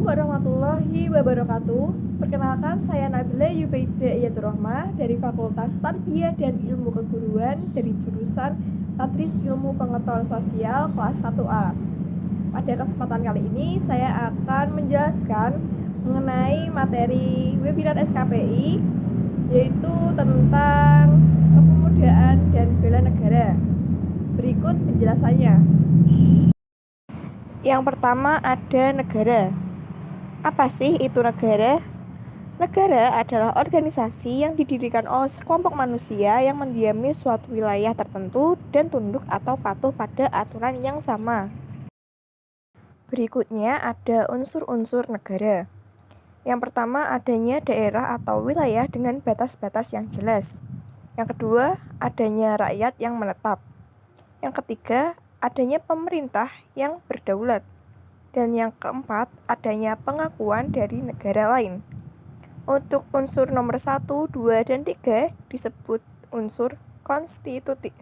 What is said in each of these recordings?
Assalamualaikum warahmatullahi wabarakatuh. Perkenalkan, saya Nabila Yubaida Iyaturrohmah dari Fakultas Tarbiyah dan Ilmu Keguruan dari jurusan Tadris Ilmu Pengetahuan Sosial kelas 1A. Pada kesempatan kali ini saya akan menjelaskan mengenai materi webinar SKPI, yaitu tentang kepemudaan dan bela negara. Berikut penjelasannya. Yang pertama ada negara. Apa sih itu negara? Negara adalah organisasi yang didirikan oleh sekelompok manusia yang mendiami suatu wilayah tertentu dan tunduk atau patuh pada aturan yang sama. Berikutnya ada unsur-unsur negara. Yang pertama adanya daerah atau wilayah dengan batas-batas yang jelas. Yang kedua adanya rakyat yang menetap. Yang ketiga adanya pemerintah yang berdaulat. Dan yang keempat, adanya pengakuan dari negara lain. Untuk unsur nomor 1, 2, dan 3 disebut unsur konstitutif.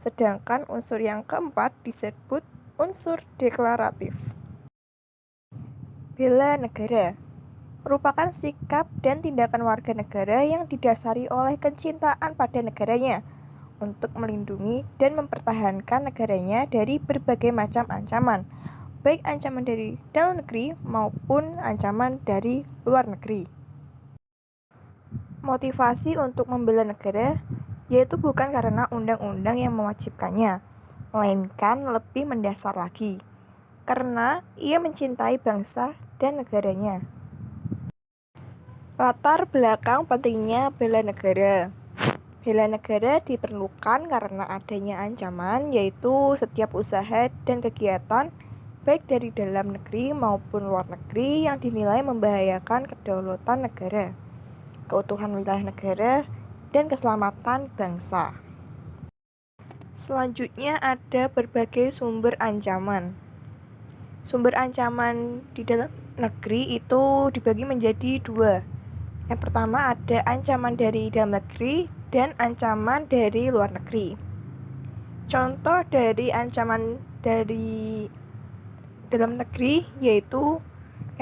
Sedangkan unsur yang keempat disebut unsur deklaratif. Bela negara merupakan sikap dan tindakan warga negara yang didasari oleh kecintaan pada negaranya untuk melindungi dan mempertahankan negaranya dari berbagai macam ancaman, baik ancaman dari dalam negeri maupun ancaman dari luar negeri. Motivasi untuk membela negara yaitu bukan karena undang-undang yang mewajibkannya, melainkan lebih mendasar lagi, karena ia mencintai bangsa dan negaranya. Latar belakang pentingnya bela negara. Bela negara diperlukan karena adanya ancaman, yaitu setiap usaha dan kegiatan baik dari dalam negeri maupun luar negeri yang dinilai membahayakan kedaulatan negara, keutuhan wilayah negara, dan keselamatan bangsa. Selanjutnya ada berbagai sumber ancaman. Sumber ancaman di dalam negeri itu dibagi menjadi dua. Yang pertama ada ancaman dari dalam negeri dan ancaman dari luar negeri. Contoh dari ancaman dari dalam negeri yaitu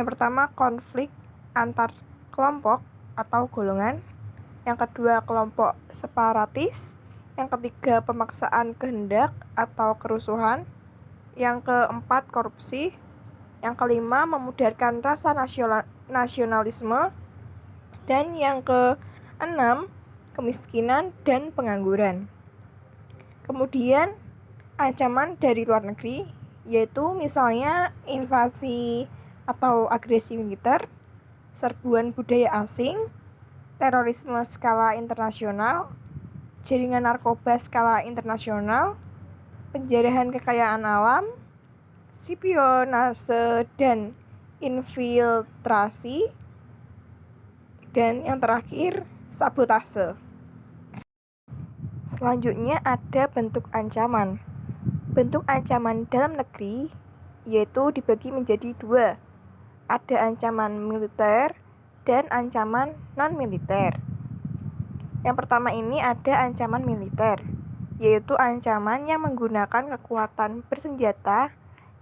yang pertama konflik antar kelompok atau golongan, yang kedua kelompok separatis, yang ketiga pemaksaan kehendak atau kerusuhan, yang keempat korupsi, yang kelima memudarkan rasa nasionalisme, dan yang keenam kemiskinan dan pengangguran. Kemudian ancaman dari luar negeri yaitu misalnya invasi atau agresi militer, serbuan budaya asing, terorisme skala internasional, jaringan narkoba skala internasional, penjarahan kekayaan alam, spionase dan infiltrasi, dan yang terakhir sabotase. Selanjutnya ada bentuk ancaman. Bentuk ancaman dalam negeri yaitu dibagi menjadi dua. Ada ancaman militer dan ancaman non-militer. Yang pertama ini ada ancaman militer, yaitu ancaman yang menggunakan kekuatan bersenjata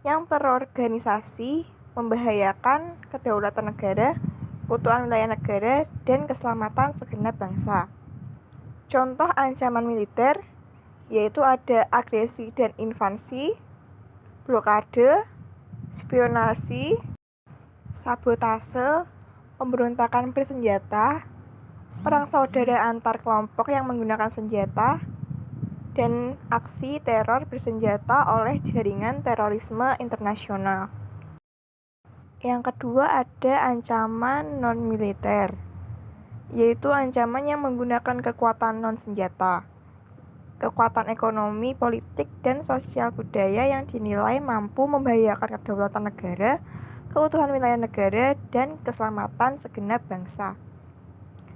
yang terorganisasi membahayakan kedaulatan negara, keutuhan wilayah negara, dan keselamatan segenap bangsa. Contoh ancaman militer yaitu ada agresi dan invasi, blokade, spionasi, sabotase, pemberontakan bersenjata, perang saudara antar kelompok yang menggunakan senjata, dan aksi teror bersenjata oleh jaringan terorisme internasional. Yang kedua ada ancaman non-militer, yaitu ancaman yang menggunakan kekuatan non-senjata, kekuatan ekonomi, politik, dan sosial budaya yang dinilai mampu membahayakan kedaulatan negara, keutuhan wilayah negara, dan keselamatan segenap bangsa.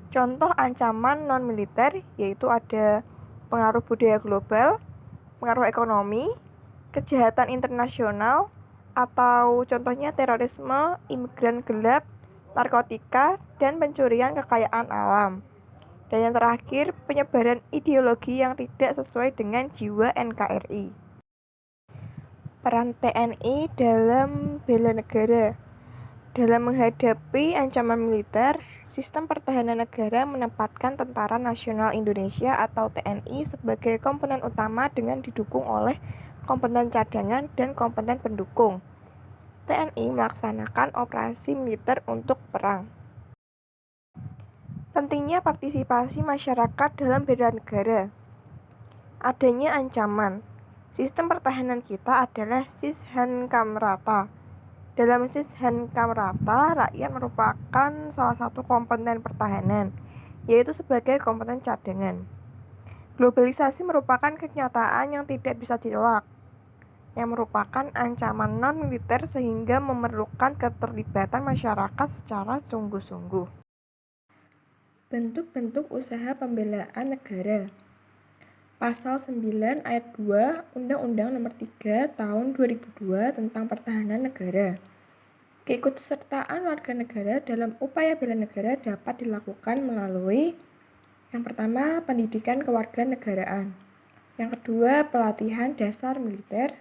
Contoh ancaman non-militer yaitu ada pengaruh budaya global, pengaruh ekonomi, kejahatan internasional, atau contohnya terorisme, imigran gelap, narkotika, dan pencurian kekayaan alam. Dan yang terakhir, penyebaran ideologi yang tidak sesuai dengan jiwa NKRI. Peran TNI dalam bela negara. Dalam menghadapi ancaman militer, sistem pertahanan negara menempatkan Tentara Nasional Indonesia atau TNI sebagai komponen utama dengan didukung oleh komponen cadangan dan komponen pendukung. TNI melaksanakan operasi militer untuk perang. Pentingnya partisipasi masyarakat dalam bela negara. Adanya ancaman. Sistem pertahanan kita adalah Sishankamrata. Dalam Sishankamrata, rakyat merupakan salah satu komponen pertahanan, yaitu sebagai komponen cadangan. Globalisasi merupakan kenyataan yang tidak bisa ditolak, yang merupakan ancaman non-militer sehingga memerlukan keterlibatan masyarakat secara sungguh-sungguh. Bentuk-bentuk usaha pembelaan negara. Pasal 9 ayat 2 Undang-Undang Nomor 3 Tahun 2002 tentang Pertahanan Negara. Keikutsertaan warga negara dalam upaya bela negara dapat dilakukan melalui yang pertama, pendidikan kewarganegaraan. Yang kedua, pelatihan dasar militer.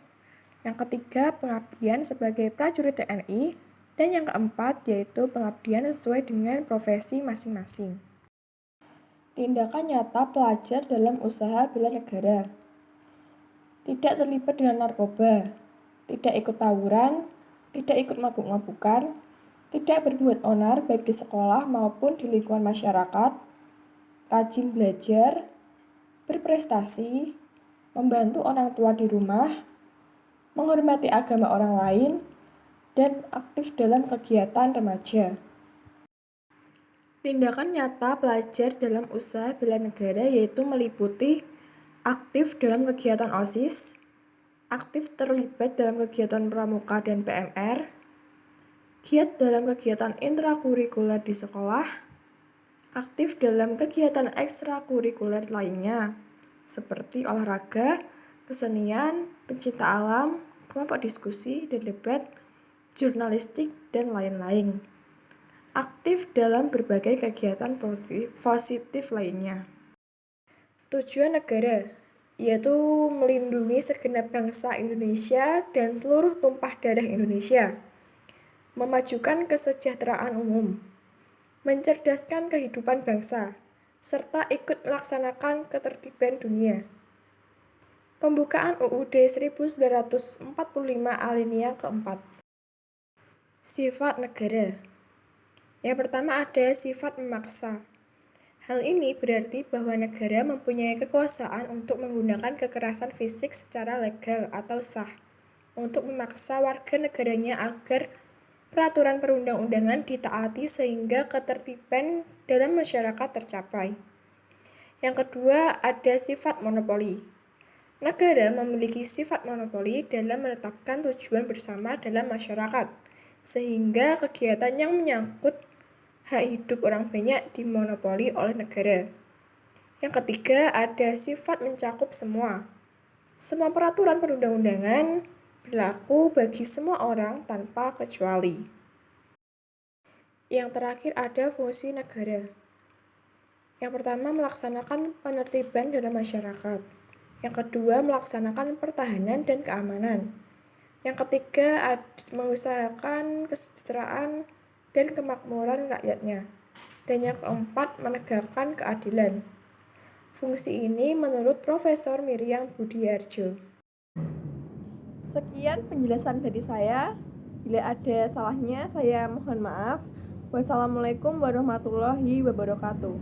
Yang ketiga, pengabdian sebagai prajurit TNI. Dan yang keempat, yaitu pengabdian sesuai dengan profesi masing-masing. Tindakan nyata pelajar dalam usaha bela negara. Tidak terlibat dengan narkoba, tidak ikut tawuran, tidak ikut mabuk-mabukan, tidak berbuat onar baik di sekolah maupun di lingkungan masyarakat, rajin belajar, berprestasi, membantu orang tua di rumah, menghormati agama orang lain, dan aktif dalam kegiatan remaja. Tindakan nyata pelajar dalam usaha bela negara yaitu meliputi aktif dalam kegiatan OSIS, aktif terlibat dalam kegiatan pramuka dan PMR, giat dalam kegiatan intrakurikuler di sekolah, aktif dalam kegiatan ekstrakurikuler lainnya, seperti olahraga, kesenian, pencinta alam, kelompok diskusi dan debat, jurnalistik, dan lain-lain. Aktif dalam berbagai kegiatan positif lainnya. Tujuan negara yaitu melindungi segenap bangsa Indonesia dan seluruh tumpah darah Indonesia, memajukan kesejahteraan umum, mencerdaskan kehidupan bangsa, serta ikut melaksanakan ketertiban dunia. Pembukaan UUD 1945 alinea keempat. Sifat negara. Yang pertama ada sifat memaksa. Hal ini berarti bahwa negara mempunyai kekuasaan untuk menggunakan kekerasan fisik secara legal atau sah untuk memaksa warga negaranya agar peraturan perundang-undangan ditaati sehingga ketertiban dalam masyarakat tercapai. Yang kedua ada sifat monopoli. Negara memiliki sifat monopoli dalam menetapkan tujuan bersama dalam masyarakat, sehingga kegiatan yang menyangkut hak hidup orang banyak dimonopoli oleh negara. Yang ketiga, ada sifat mencakup semua. Semua peraturan perundang-undangan berlaku bagi semua orang tanpa kecuali. Yang terakhir ada fungsi negara. Yang pertama, melaksanakan penertiban dalam masyarakat. Yang kedua, melaksanakan pertahanan dan keamanan. Yang ketiga, mengusahakan kesejahteraan dan kemakmuran rakyatnya. Dan yang keempat, menegakkan keadilan. Fungsi ini menurut Profesor Miriam Budiarjo. Sekian penjelasan dari saya. Bila ada salahnya, saya mohon maaf. Wassalamualaikum warahmatullahi wabarakatuh.